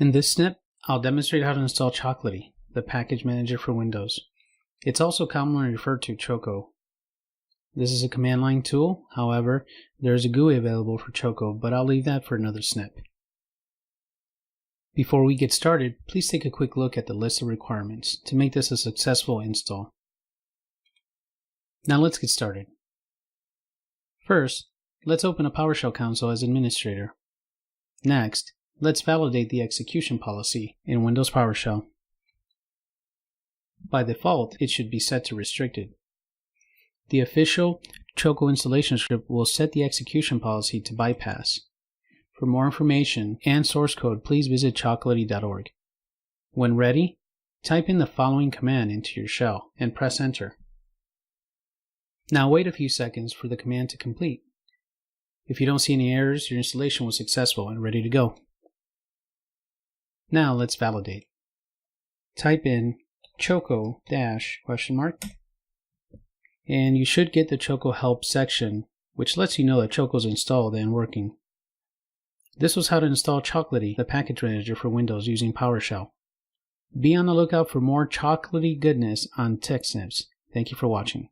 In this snip, I'll demonstrate how to install Chocolatey, the package manager for Windows. It's also commonly referred to Choco. This is a command line tool, however, there is a GUI available for Choco, but I'll leave that for another snip. Before we get started, please take a quick look at the list of requirements to make this a successful install. Now let's get started. First, let's open a PowerShell console as administrator. Next, let's validate the execution policy in Windows PowerShell. By default, it should be set to restricted. The official Choco installation script will set the execution policy to bypass. For more information and source code, please visit chocolatey.org. When ready, type in the following command into your shell and press enter. Now wait a few seconds for the command to complete. If you don't see any errors, your installation was successful and ready to go. Now let's validate. Type in Choco and you should get the Choco help section, which lets you know that Choco is installed and working. This was how to install Chocolatey, the package manager for Windows using PowerShell. Be on the lookout for more Chocolatey goodness on Tech Snips. Thank you for watching.